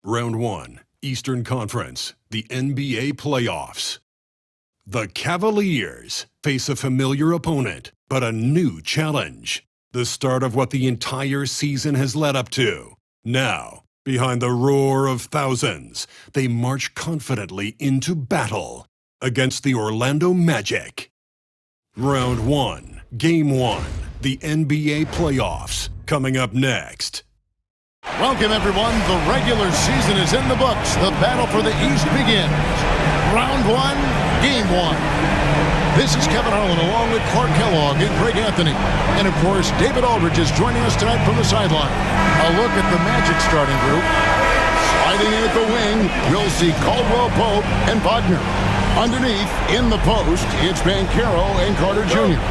Round 1, Eastern Conference, the NBA playoffs. The Cavaliers face a familiar opponent, but a new challenge. The start of what the entire season has led up to. Now, behind the roar of thousands, they march confidently into battle against the Orlando Magic. Round 1, Game 1, the NBA playoffs, coming up next. Welcome, everyone. The regular season is in the books. The battle for the East begins. Round 1, Game 1. This is Kevin Harlan along with Clark Kellogg and Craig Anthony. And, of course, David Aldridge is joining us tonight from the sideline. A look at the Magic starting group. Sliding in at the wing, we'll see Caldwell Pope and Wagner. Underneath, in the post, it's Banchero and Carter Jr.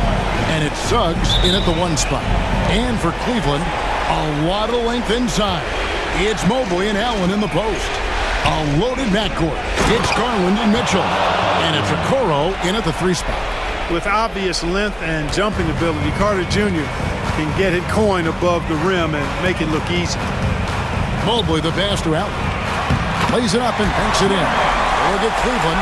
And it's Suggs in at the 1 spot. And for Cleveland, a lot of length inside. It's Mobley and Allen in the post. A loaded backcourt. It's Garland and Mitchell. And it's Okoro in at the 3 spot. With obvious length and jumping ability, Carter Jr. can get it coin above the rim and make it look easy. Mobley, the pass to Allen. Plays it up and banks it in. Look at Cleveland.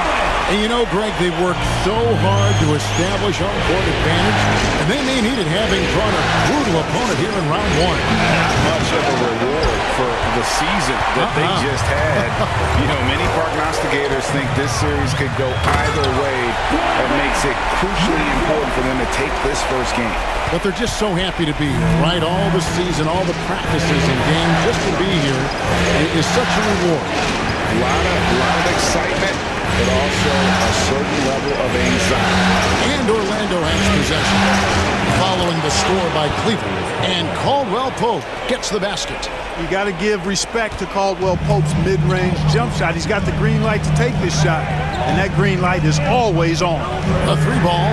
And you know, Greg, they've worked so hard to establish home-court advantage, and they may need it having drawn a brutal opponent here in round 1. Not much of a reward for the season that they just had. You know, many prognosticators think this series could go either way. That makes it crucially important for them to take this first game. But they're just so happy to be here, right? All the season, all the practices and games, just to be here is such a reward. A lot of excitement, but also a certain level of anxiety. And Orlando has possession. Following the score by Cleveland. And Caldwell Pope gets the basket. You got to give respect to Caldwell Pope's mid-range jump shot. He's got the green light to take this shot, and that green light is always on. A 3 ball,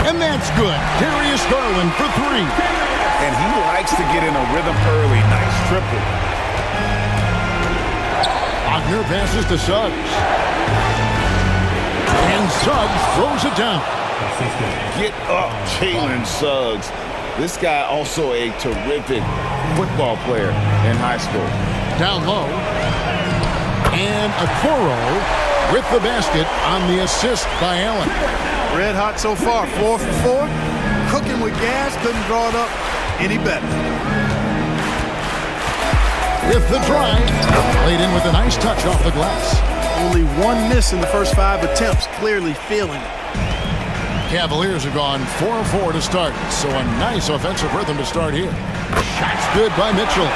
and that's good. Darius Garland for 3. And he likes to get in a rhythm early. Nice triple. Wagner passes to Suggs. And Suggs throws it down. Get up, Jalen Suggs. This guy also a terrific football player in high school. Down low. And Okoro with the basket on the assist by Allen. Red hot so far, 4 for 4. Cooking with gas, couldn't draw it up any better. With the drive, laid in with a nice touch off the glass. Only 1 miss in the first 5 attempts, clearly feeling it. Cavaliers have gone 4-4 to start, so a nice offensive rhythm to start here. Shots good by Mitchell.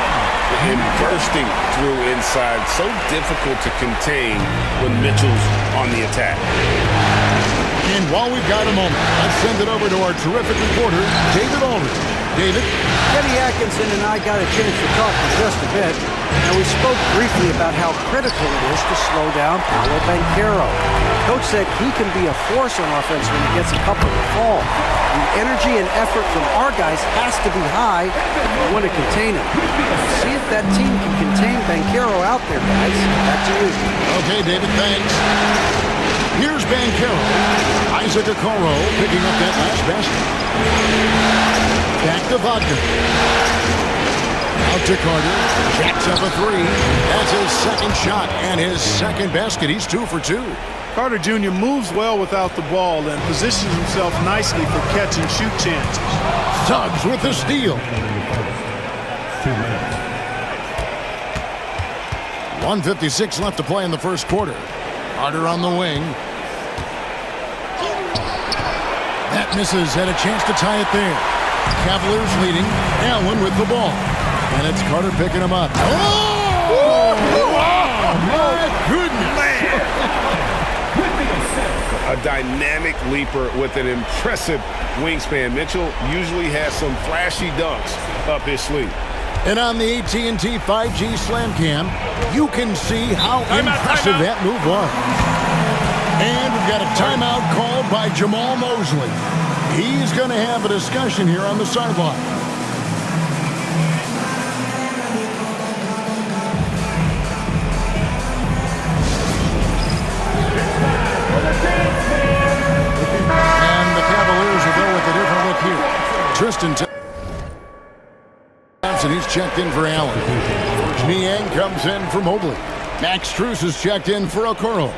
Him bursting through inside, so difficult to contain when Mitchell's on the attack. And while we've got a moment, let's send it over to our terrific reporter, David Aldridge. David? Kenny Atkinson and I got a chance to talk for just a bit, and we spoke briefly about how critical it is to slow down Paolo Banchero. Coach said he can be a force on offense when he gets a couple to fall. The energy and effort from our guys has to be high if we want to contain him. See if that team can contain Banchero out there, guys. Back to you. Okay, David, thanks. Here's Banchero. Isaac Okoro picking up that last basket. Back to Wagner. Out to Carter. Jacks up a 3. That's his second shot and his second basket. He's 2 for 2. Carter Jr. moves well without the ball and positions himself nicely for catch and shoot chances. Suggs with the steal. 1:56 left to play in the first quarter. Carter on the wing. That misses, had a chance to tie it there. Cavaliers leading. Allen with the ball. And it's Carter picking him up. Oh! My goodness! A dynamic leaper with an impressive wingspan. Mitchell usually has some flashy dunks up his sleeve. And on the AT&T 5G Slam Cam, you can see how impressive that move was. And we've got a timeout called by Jamal Mosley. He's going to have a discussion here on the sideline. And the Cavaliers will go with a different look here. Tristan Thompson, he's checked in for Allen. Niang comes in for Mobley. Max Strus is checked in for Okoro.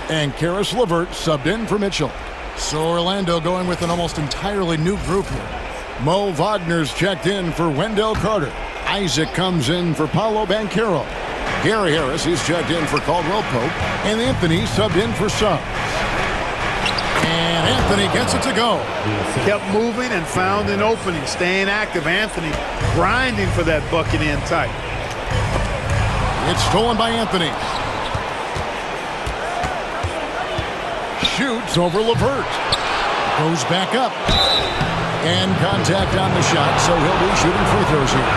And Karis LeVert subbed in for Mitchell. So Orlando going with an almost entirely new group here. Mo Wagner's checked in for Wendell Carter. Isaac comes in for Paolo Banchero. Gary Harris is checked in for Caldwell Pope. And Anthony subbed in for Suggs. And Anthony gets it to go. Kept moving and found an opening. Staying active. Anthony grinding for that bucket in tight. It's stolen by Anthony. Shoots over LeVert. Goes back up. And contact on the shot, so he'll be shooting free throws here.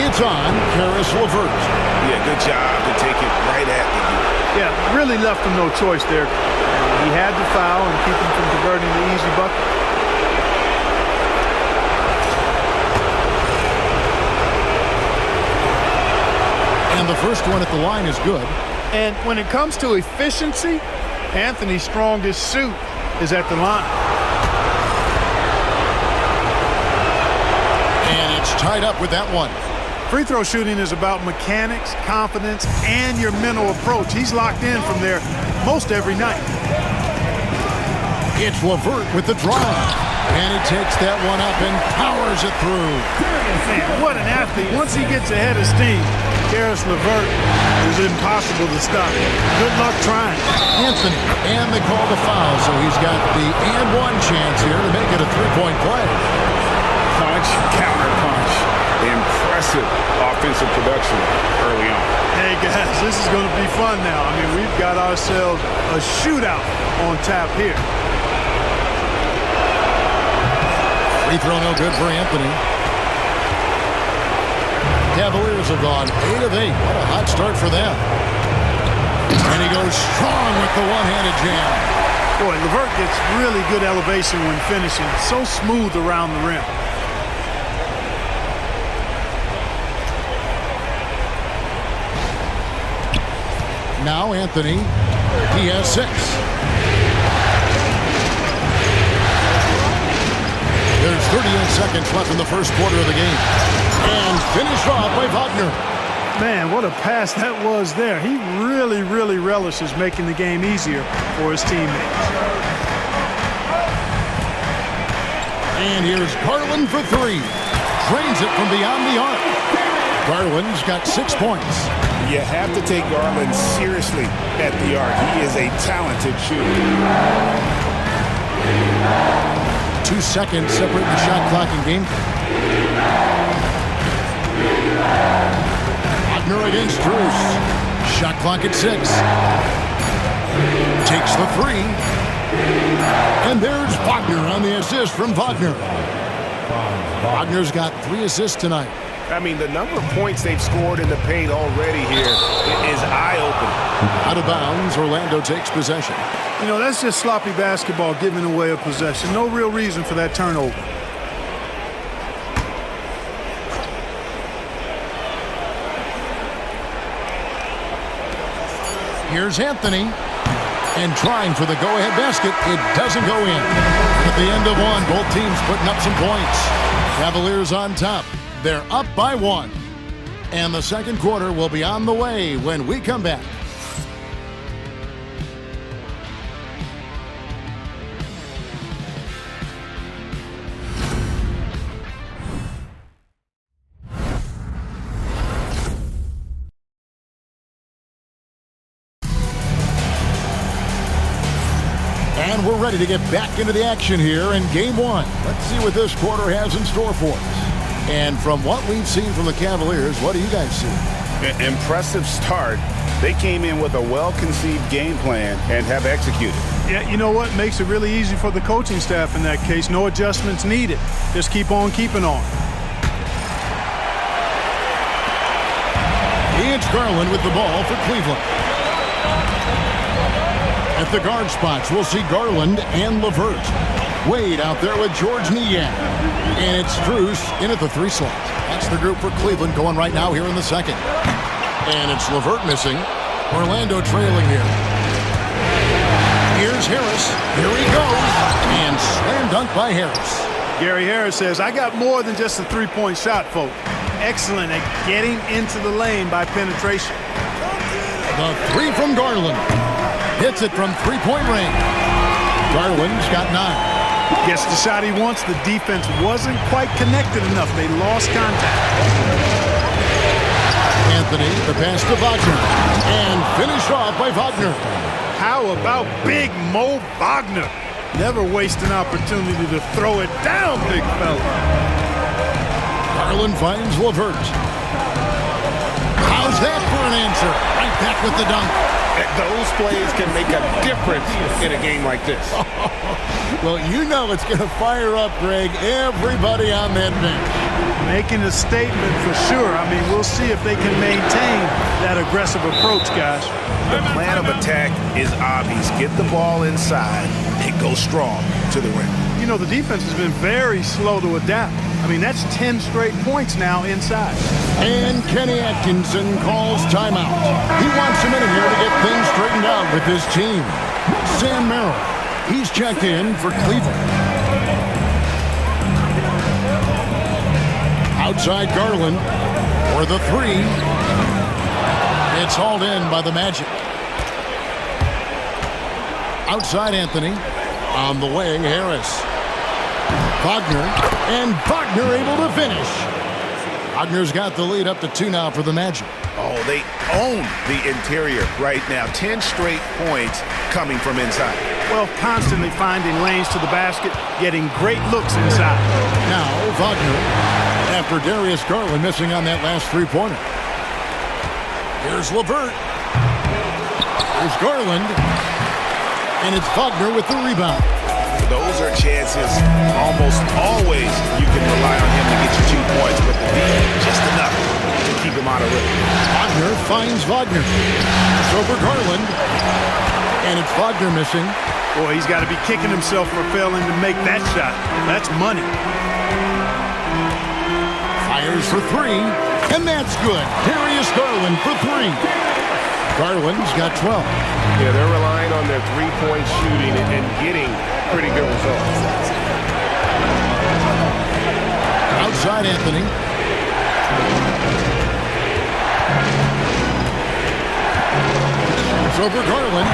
It's on Karis LeVert. Yeah, good job to take it right at the hoop. Yeah, really left him no choice there. He had to foul and keep him from converting the easy bucket. And the first one at the line is good. And when it comes to efficiency, Anthony's strongest suit is at the line. And it's tied up with that one. Free throw shooting is about mechanics, confidence, and your mental approach. He's locked in from there most every night. It's LeVert with the drive. And he takes that one up and powers it through. Man, what an athlete. Once he gets ahead of steam, Karis LeVert is impossible to stop. Good luck trying. Anthony, and they call the foul, so he's got the and one chance here to make it a three-point play. Punch, counter punch. Impressive offensive production early on. Hey guys, this is going to be fun now. I mean, we've got ourselves a shootout on tap here. Free throw no good for Anthony. Cavaliers have gone 8 of 8. What a hot start for them. And he goes strong with the one-handed jam. Boy, LeVert gets really good elevation when finishing. So smooth around the rim. Now Anthony, he has 6. There's 38 seconds left in the first quarter of the game. And finished off by Wagner. Man, what a pass that was there. He really, really relishes making the game easier for his teammates. And here's Garland for 3. Drains it from beyond the arc. Garland's got 6 points. You have to take Garland seriously at the arc. He is a talented shooter. 2 seconds separate the shot clock and game. Wagner against Strus. Shot clock at 6. Takes the 3. And there's Wagner on the assist from Wagner. Wagner's got 3 assists tonight. I mean, the number of points they've scored in the paint already here is eye-opening. Out of bounds, Orlando takes possession. You know, that's just sloppy basketball giving away a possession. No real reason for that turnover. Here's Anthony. And trying for the go-ahead basket. It doesn't go in. At the end of one, both teams putting up some points. Cavaliers on top. They're up by 1. And the second quarter will be on the way when we come back. And we're ready to get back into the action here in Game 1. Let's see what this quarter has in store for us. And from what we've seen from the Cavaliers, what do you guys see? Impressive start. They came in with a well-conceived game plan and have executed. Yeah, you know what? Makes it really easy for the coaching staff in that case. No adjustments needed. Just keep on keeping on. It's Garland with the ball for Cleveland. At the guard spots, we'll see Garland and LeVert. Wade out there with George Niang. And it's Strus in at the 3 slot. That's the group for Cleveland going right now here in the second. And it's LeVert missing. Orlando trailing here. Here's Harris. Here he goes. And slam dunk by Harris. Gary Harris says, I got more than just a three-point shot, folks. excellent at getting into the lane by penetration. The three from Garland. Hits it from three-point range. Garland's got 9. Gets the shot he wants. The defense wasn't quite connected enough. They lost contact. Anthony, the pass to Wagner. And finished off by Wagner. How about Big Mo Wagner? Never waste an opportunity to throw it down, big fella. Garland finds LeVert. How's that for an answer? Right back with the dunk. Those plays can make a difference in a game like this. Well, you know it's going to fire up, Greg, everybody on that bench. Making a statement for sure. I mean, we'll see if they can maintain that aggressive approach, guys. The plan of attack is obvious. Get the ball inside and go strong to the rim. You know, the defense has been very slow to adapt. I mean, that's 10 straight points now inside. And Kenny Atkinson calls timeout. He wants a minute here to get things straightened out with his team. Sam Merrill, he's checked in for Cleveland. Outside Garland for the three. It's hauled in by the Magic. Outside Anthony. On the wing, Harris. Wagner. And Wagner able to finish. Wagner's got the lead up to 2 now for the Magic. Oh, they own the interior right now. 10 straight points coming from inside. Well, constantly finding lanes to the basket, getting great looks inside. Now, Wagner, after Darius Garland missing on that last three-pointer. Here's LeVert. Here's Garland. And it's Wagner with the rebound. Those are chances almost always you can rely on him to get you 2 points, but the defense just enough to keep him out of rhythm. Wagner finds Wagner. It's over Garland. And it's Wagner missing. Boy, he's got to be kicking himself for failing to make that shot. That's money. Fires for 3. And that's good. Darius Garland for 3. Garland's got 12. Yeah, they're relying on their three-point shooting and getting pretty good results. Outside Anthony. It's over Garland.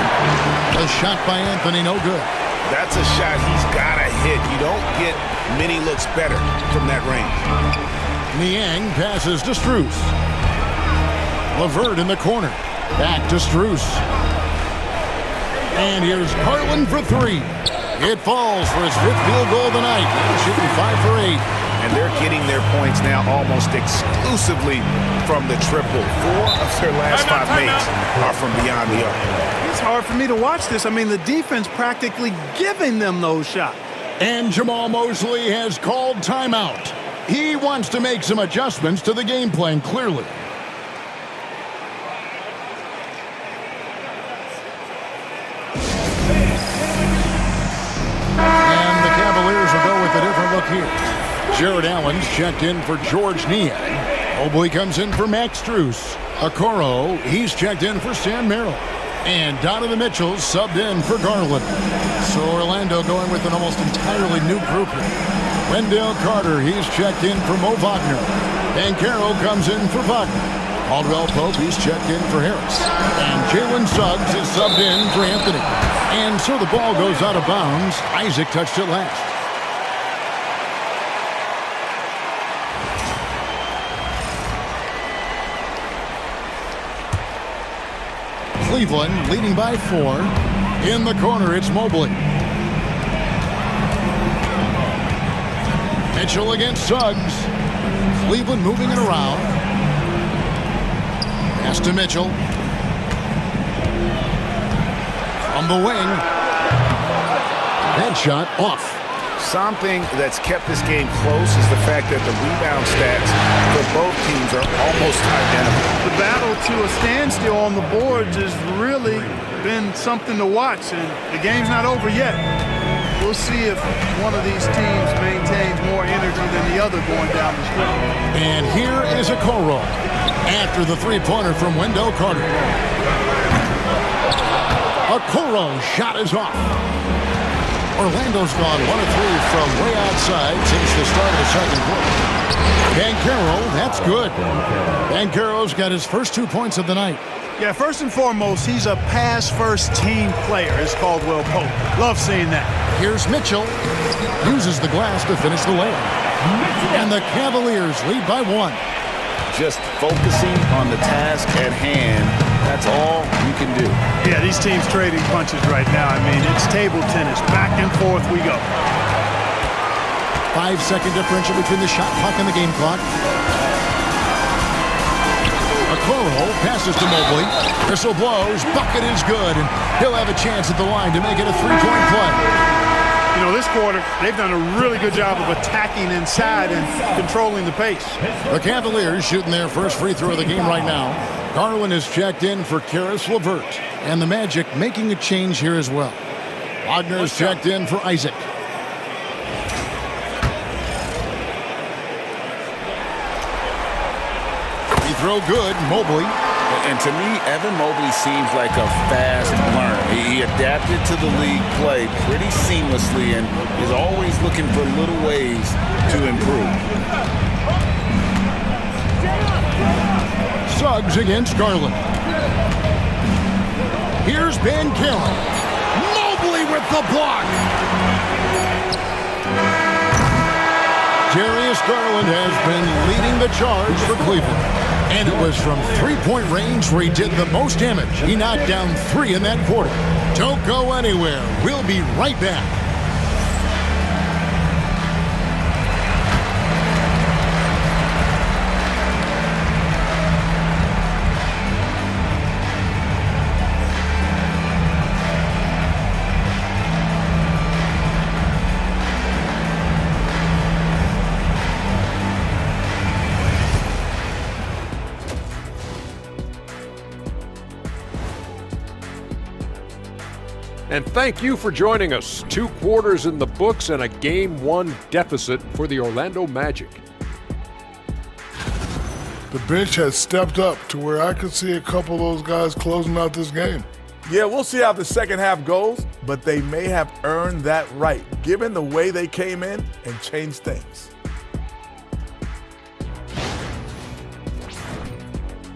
A shot by Anthony, no good. That's a shot he's got to hit. You don't get many looks better from that range. Niang passes to Strus. LeVert in the corner. Back to Strus. And here's Garland for 3. It falls for his 5th field goal of the night. Shooting 5 for 8. And they're getting their points now almost exclusively from the triple. 4 of their last 5 makes are from beyond the arc. It's hard for me to watch this. I mean, the defense practically giving them those shots. And Jamal Mosley has called timeout. He wants to make some adjustments to the game plan, clearly. And the Cavaliers will go with a different look here. Jared Allen's checked in for George Niang. Mobley comes in for Max Strus. Okoro, he's checked in for Sam Merrill. And Donovan Mitchell subbed in for Garland. So Orlando going with an almost entirely new group here. Wendell Carter, he's checked in for Mo Wagner. Banchero comes in for Wagner. Caldwell Pope, he's checked in for Harris. And Jalen Suggs is subbed in for Anthony. And so the ball goes out of bounds. Isaac touched it last. Cleveland leading by 4. In the corner, it's Mobley. Mitchell against Suggs. Cleveland moving it around. Pass to Mitchell. From the wing. That shot off. Something that's kept this game close is the fact that the rebound stats for both teams are almost identical. The battle to a standstill on the boards has really been something to watch, and the game's not over yet. We'll see if one of these teams maintains more energy than the other going down the stretch. And here is Okoro after the three-pointer from Wendell Carter. Okoro shot is off. Orlando's gone 1 of 3 from way outside since the start of the second quarter. Banchero, that's good. Banchero's got his first 2 points of the night. Yeah, first and foremost, he's a pass-first team player, as Caldwell Pope. Love seeing that. Here's Mitchell. Uses the glass to finish the layup. And the Cavaliers lead by 1. Just focusing on the task at hand. That's all you can do. Yeah, these teams trading punches right now. I mean, it's table tennis. Back and forth we go. 5-second differential between the shot clock and the game clock. Okoro passes to Mobley. Whistle blows. Bucket is good. And he'll have a chance at the line to make it a 3-point play. You know, this quarter, they've done a really good job of attacking inside and controlling the pace. The Cavaliers shooting their first free throw of the game right now. Garland is checked in for Karis LeVert. And the Magic making a change here as well. Wagner is checked in for Isaac. Free throw good. Mobley. And to me, Evan Mobley seems like a fast learner. He adapted to the league play pretty seamlessly and is always looking for little ways to improve. Suggs against Garland. Here's Banchero. Mobley with the block. Darius Garland has been leading the charge for Cleveland. And it was from three-point range where he did the most damage. He knocked down 3 in that quarter. Don't go anywhere. We'll be right back. And thank you for joining us. 2 quarters in the books and a Game 1 deficit for the Orlando Magic. The bench has stepped up to where I could see a couple of those guys closing out this game. Yeah, we'll see how the second half goes, but they may have earned that right, given the way they came in and changed things.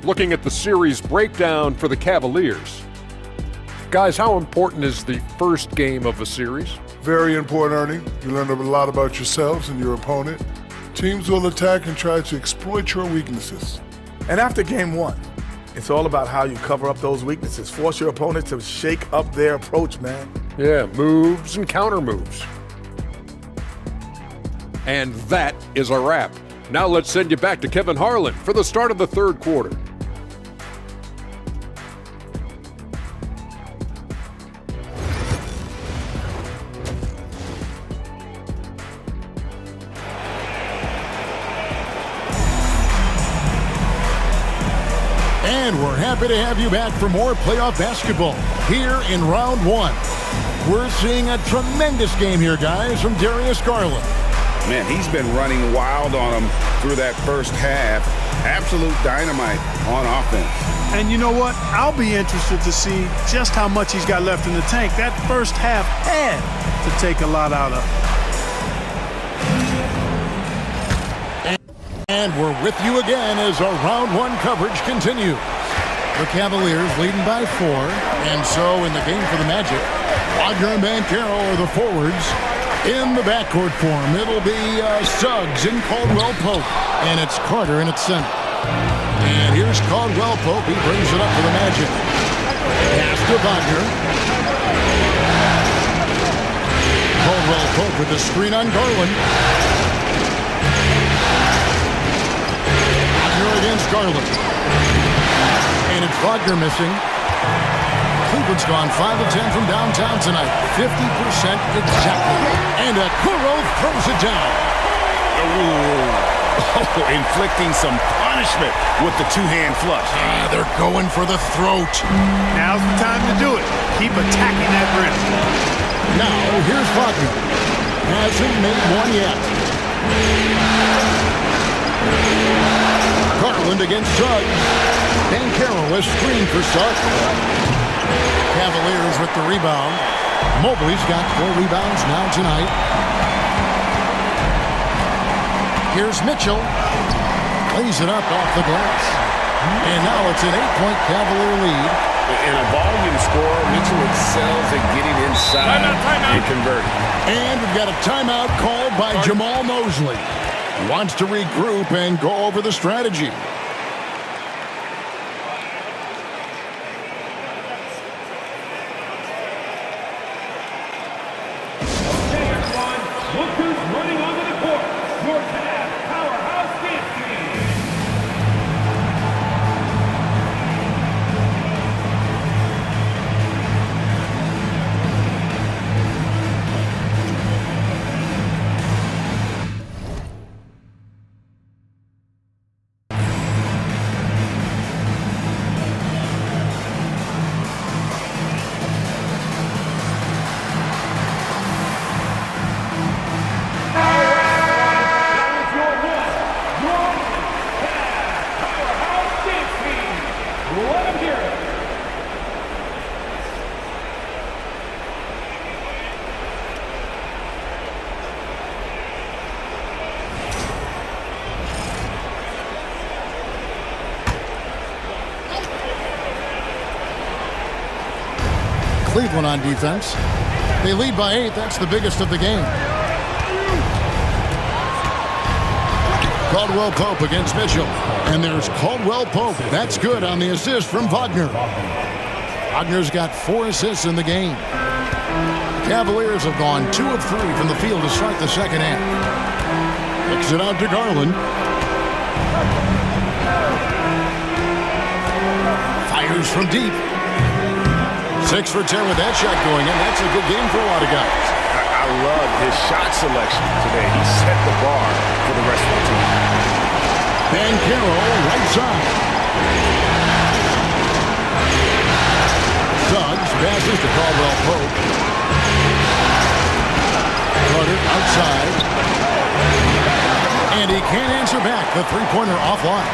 Looking at the series breakdown for the Cavaliers. Guys, how important is the first game of a series? Very important, Ernie. You learn a lot about yourselves and your opponent. Teams will attack and try to exploit your weaknesses. And after game 1, it's all about how you cover up those weaknesses. Force your opponent to shake up their approach, man. Yeah, moves and counter moves. And that is a wrap. Now let's send you back to Kevin Harlan for the start of the third quarter. And we're happy to have you back for more playoff basketball here in round 1. We're seeing a tremendous game here, guys, from Darius Garland. Man, he's been running wild on them through that first half. Absolute dynamite on offense. And you know what? I'll be interested to see just how much he's got left in the tank. That first half had to take a lot out of him. And we're with you again as our round 1 coverage continues. The Cavaliers leading by 4, and so in the game for the Magic, Wagner and Banchero are the forwards. In the backcourt form, it'll be Suggs and Caldwell Pope, and it's Carter in its center. And here's Caldwell Pope. He brings it up for the Magic. Pass to Wagner. Caldwell Pope with the screen on Garland. Wagner against Garland. And it's Wagner missing. Cleveland's gone 5 of 10 from downtown tonight. 50% exactly. And Okoro throws it down. Inflicting some punishment with the 2-hand flush. They're going for the throat. Now's the time to do it. Keep attacking that rim. Now, here's Wagner. Hasn't made one yet. Garland against Suggs. Banchero is screened for Suggs. Cavaliers with the rebound. Mobley's got 4 rebounds now tonight. Here's Mitchell. Lays it up off the glass. And now it's an 8-point Cavalier lead. In a volume score, Mitchell excels at getting inside and converting. And we've got a timeout called by Jamal Mosley. Wants to regroup and go over the strategy. Look who's running onto the court. Your Cavs powerhouse dance team. Cleveland on defense. They lead by 8. That's the biggest of the game. Caldwell Pope against Mitchell. And there's Caldwell Pope. That's good on the assist from Wagner. Wagner's got 4 assists in the game. Cavaliers have gone 2 of 3 from the field to start the second half. Kicks it out to Garland. Fires from deep. 6 for 10 with that shot going in. That's a good game for a lot of guys. I love his shot selection today. He set the bar for the rest of the team. Bankero, right side. Suggs passes to Caldwell Pope. Carter outside. And he can't answer back. The three-pointer offline.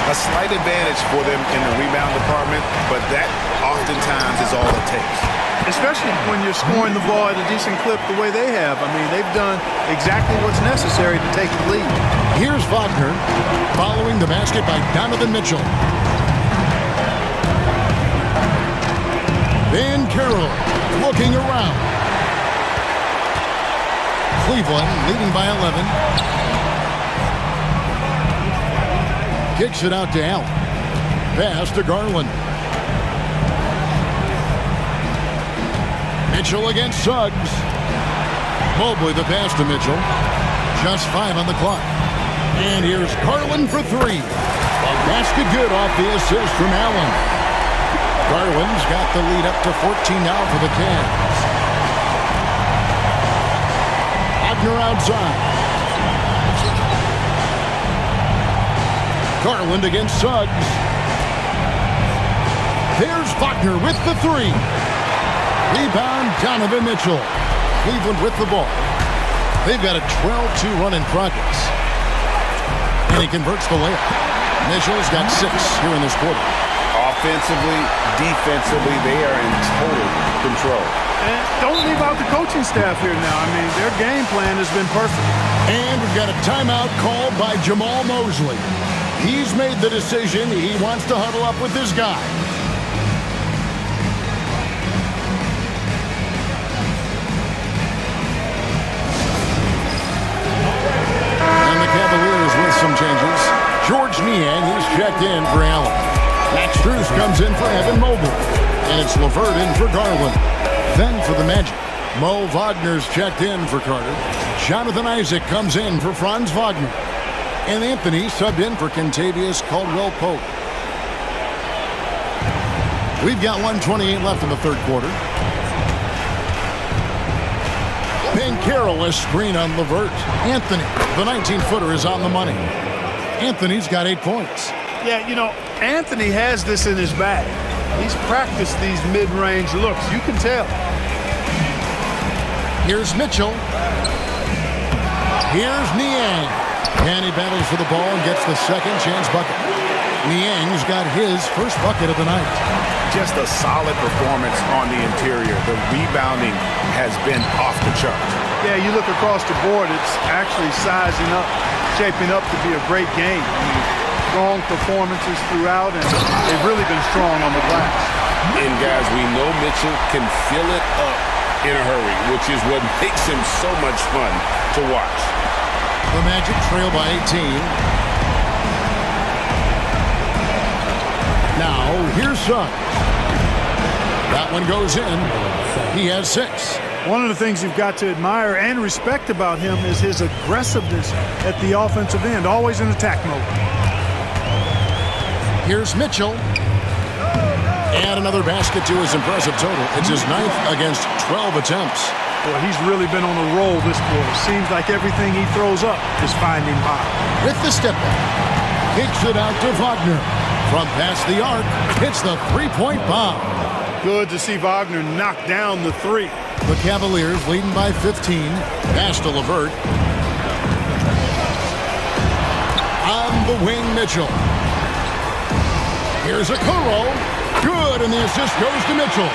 A slight advantage for them in the rebound department, but that oftentimes is all it takes. Especially when you're scoring the ball at a decent clip the way they have. I mean, they've done exactly what's necessary to take the lead. Here's Wagner following the basket by Donovan Mitchell. Van Carroll looking around. Cleveland leading by 11. Kicks it out to Allen. Pass to Garland. Mitchell against Suggs. Mobley the pass to Mitchell. Just 5 on the clock. And here's Garland for 3. A basket good off the assist from Allen. Garland's got the lead up to 14 now for the Cavs. Wagner outside. Garland against Suggs. There's Wagner with the 3. Rebound, Donovan Mitchell. Cleveland with the ball. They've got a 12-2 run in progress. And he converts the layup. Mitchell's got 6 here in this quarter. Offensively, defensively, they are in total control. And don't leave out the coaching staff here now. I mean, their game plan has been perfect. And we've got a timeout called by Jamal Mosley. He's made the decision. He wants to huddle up with his guy. And the Cavaliers with some changes. George Niang, he's checked in for Allen. Max Strus comes in for Evan Mobley. And it's LeVert in for Garland. Then for the Magic, Mo Wagner's checked in for Carter. Jonathan Isaac comes in for Franz Wagner. And Anthony subbed in for Kentavious Caldwell Pope. We've got 1:28 left in the third quarter. Bankero, a screen on LeVert. Anthony, the 19-footer, is on the money. Anthony's got 8 points. Yeah, you know, Anthony has this in his bag. He's practiced these mid-range looks. You can tell. Here's Mitchell. Here's Niang. And he battles for the ball and gets the second chance bucket. Niang's got his first bucket of the night. Just a solid performance on the interior. The rebounding has been off the chart. Yeah, you look across the board, it's actually sizing up, shaping up to be a great game. I mean, strong performances throughout, and they've really been strong on the glass. And guys, we know Mitchell can fill it up in a hurry, which is what makes him so much fun to watch. The Magic trail by 18. Now, here's Suggs. That one goes in. He has 6. One of the things you've got to admire and respect about him is his aggressiveness at the offensive end, always in attack mode. Here's Mitchell. And another basket to his impressive total. It's his 9th against 12 attempts. Boy, he's really been on a roll this quarter. Seems like everything he throws up is finding bottom. With the step back, kicks it out to Wagner. From past the arc, hits the three-point bomb. Good to see Wagner knock down the 3. The Cavaliers leading by 15. Pass to LeVert. On the wing, Mitchell. Here's a Okoro. Good, and the assist goes to Mitchell.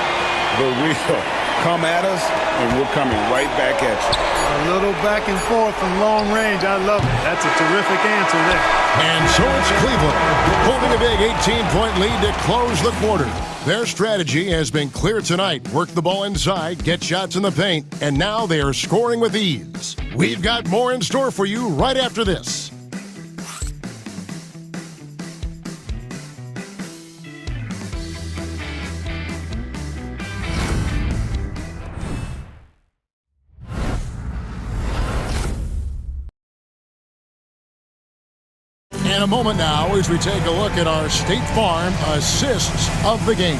The real come at us, and we're coming right back at you. A little back and forth from long range. I love it. That's a terrific answer there. And so it's Cleveland, holding a big 18-point lead to close the quarter. Their strategy has been clear tonight. Work the ball inside, get shots in the paint, and now they are scoring with ease. We've got more in store for you right after this. In a moment now as we take a look at our State Farm assists of the game.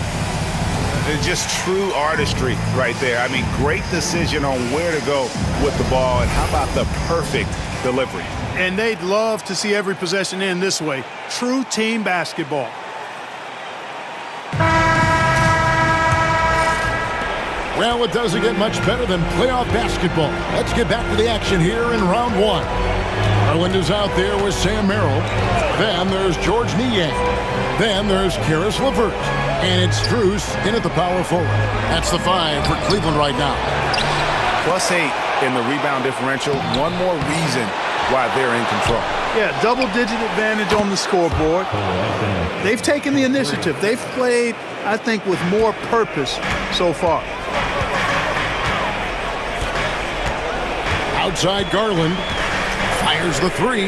It's just true artistry right there. I mean, great decision on where to go with the ball, and how about the perfect delivery? And they'd love to see every possession end this way. True team basketball. Well, it doesn't get much better than playoff basketball. Let's get back to the action here in round 1. Garland is out there with Sam Merrill. Then there's George Niang. Then there's Karis LeVert. And it's Strus in at the power forward. That's the 5 for Cleveland right now. +8 in the rebound differential. One more reason why they're in control. Yeah, double-digit advantage on the scoreboard. They've taken the initiative. They've played, I think, with more purpose so far. Outside Garland. Fires the 3.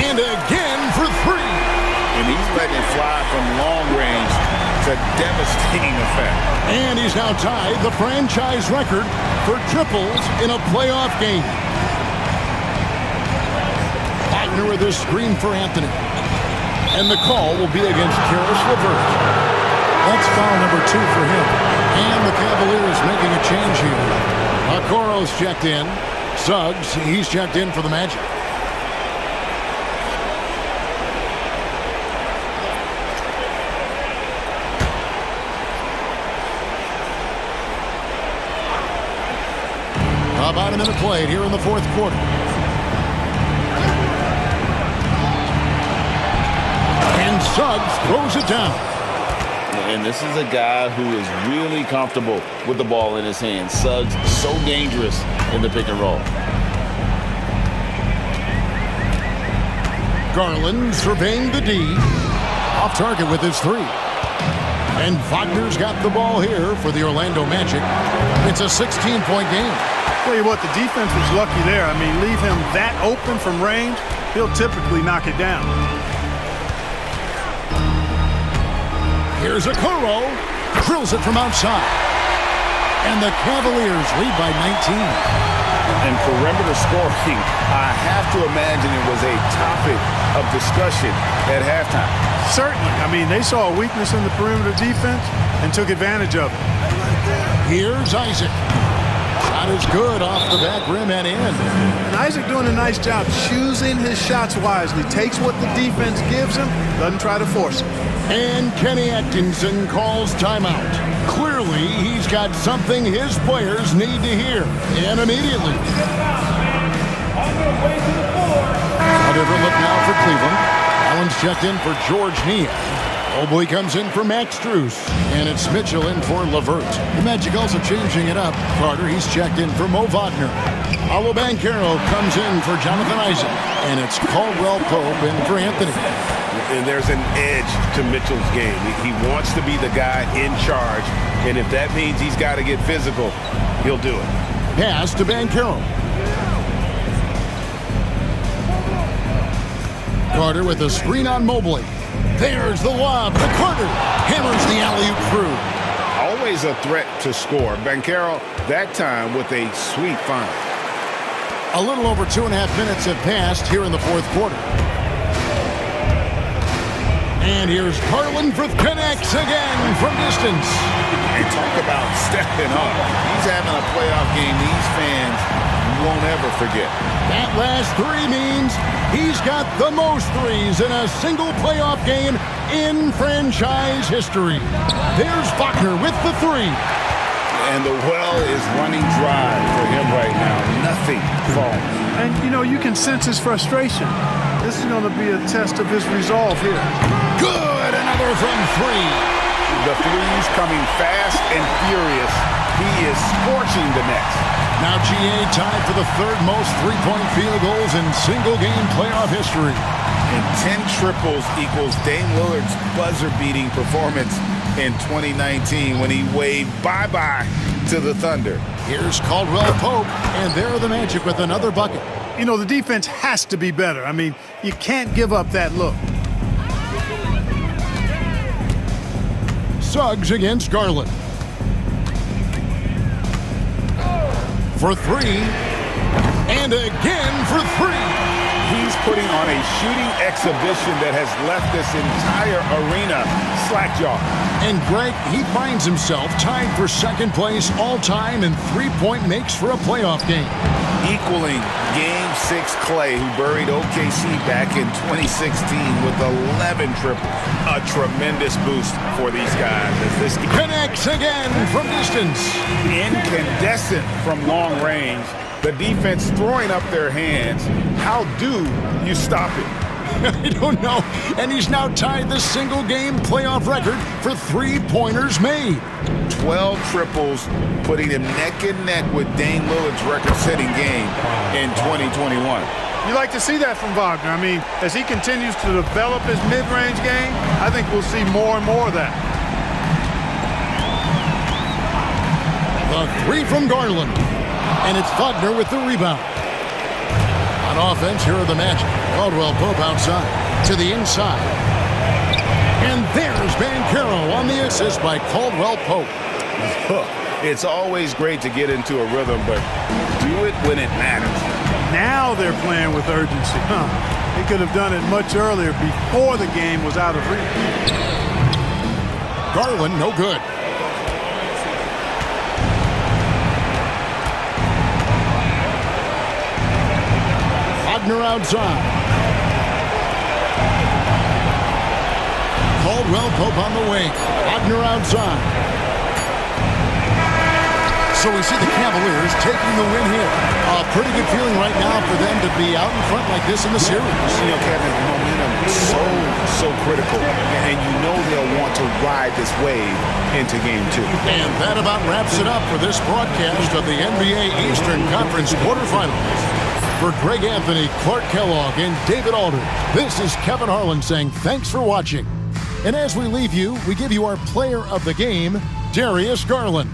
And again for 3. And he's letting it fly from long range. It's a devastating effect. And he's now tied the franchise record for triples in a playoff game. Wagner with his screen for Anthony. And the call will be against Karis LeVert. That's foul number 2 for him. And the Cavaliers making a change here. Okoro's checked in. Suggs, he's checked in for the Magic. About a minute played here in the fourth quarter. And Suggs throws it down. And this is a guy who is really comfortable with the ball in his hands. Suggs, so dangerous in the pick and roll. Garland surveying the D. Off target with his 3. And Wagner's got the ball here for the Orlando Magic. It's a 16-point game. Tell you what, the defense was lucky there. I mean, leave him that open from range, he'll typically knock it down. Here's Okoro. Drills it from outside. And the Cavaliers lead by 19. And perimeter scoring, I have to imagine it was a topic of discussion at halftime. Certainly. I mean, they saw a weakness in the perimeter defense and took advantage of it. Here's Isaac. Shot is good off the back rim and in. And Isaac doing a nice job choosing his shots wisely. Takes what the defense gives him, doesn't try to force it. And Kenny Atkinson calls timeout. Clearly, he's got something his players need to hear. And immediately. A different look now for Cleveland. Collins checked in for George Nia. Mobley comes in for Max Strus. And it's Mitchell in for Levert. The Magic also changing it up. Carter, he's checked in for Mo Wagner. Paolo Banchero comes in for Jonathan Isaac. And it's Caldwell Pope in for Anthony. And there's an edge to Mitchell's game. He wants to be the guy in charge. And if that means he's got to get physical, he'll do it. Pass to Banchero. Carter with a screen on Mobley. There's the lob to Carter. Hammers the alley-oop through. Always a threat to score. Banchero, that time with a sweet find. A little over 2.5 minutes have passed here in the fourth quarter. And here's Garland for connects again from distance. And talk about stepping up. He's having a playoff game these fans won't ever forget. That last three means he's got the most threes in a single playoff game in franchise history. There's Wagner with the three. And the well is running dry for him right now. Nothing falls. And, you can sense his frustration. This is going to be a test of his resolve here. Good, another from three. The threes coming fast and furious. He is scorching the nets. Now GA tied for the third most three-point field goals in single-game playoff history. And 10 triples equals Dame Lillard's buzzer-beating performance in 2019 when he waved bye-bye to the Thunder. Here's Caldwell Pope, and there are the Magic with another bucket. The defense has to be better. I mean, you can't give up that look. Suggs against Garland. For three, and again for three. He's putting on a shooting exhibition that has left this entire arena slack-jawed. And Greg, he finds himself tied for second place all-time in three-point makes for a playoff game. Equaling Game 6 Clay, who buried OKC back in 2016 with 11 triples. A tremendous boost for these guys as this connects again from distance. Incandescent from long range. The defense throwing up their hands. How do you stop it? I don't know. And he's now tied the single-game playoff record for three-pointers made. 12 triples, putting him neck and neck with Dame Lillard's record-setting game in 2021. You like to see that from Wagner. I mean, as he continues to develop his mid-range game, I think we'll see more and more of that. The three from Garland. And it's Wagner with the rebound. On offense, here are the Magic. Caldwell Pope outside to the inside. And there's Banchero on the assist by Caldwell Pope. It's always great to get into a rhythm, but do it when it matters. Now they're playing with urgency. They could have done it much earlier before the game was out of reach. Garland, no good. Wagner outside. Caldwell Pope on the wing. Wagner outside. So we see the Cavaliers taking the win here. A pretty good feeling right now for them to be out in front like this in the series. Kevin, momentum is so critical, and they'll want to ride this wave into Game 2. And that about wraps it up for this broadcast of the NBA Eastern Conference quarterfinals. For Greg Anthony, Clark Kellogg, and David Alder, this is Kevin Harlan saying thanks for watching. And as we leave you, we give you our player of the game, Darius Garland.